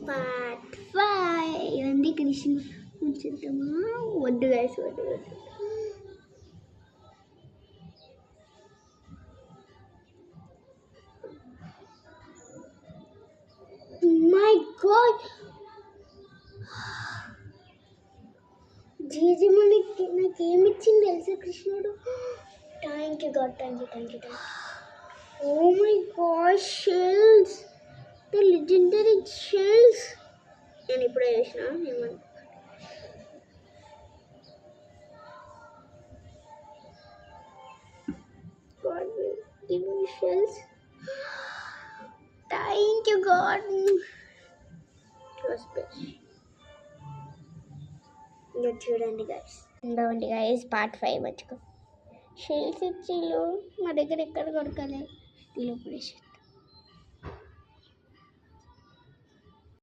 Part 5 ఇవన్నీ కృష్ణ ఉంచుతామా వద్దు guys వద్దు. మై గాడ్ జీజీ మనకి నాకేమిచ్చింది తెలుసా కృష్ణుడు. Thank you God, thank you. Oh my God, shells, the legendary shells. నేను ఇప్పుడే చేసిన ఏమన్నా God will give me shells. Thank you God. It was best. ఇంకా చూడండి గైస్, ఉండవండి గైస్, పార్ట్ 5 వచ్చుకో. షెల్స్ ఇచ్చిళ్ళు మా దగ్గర ఎక్కడ కొరకలే, స్టీల్ ఆపరేషన్.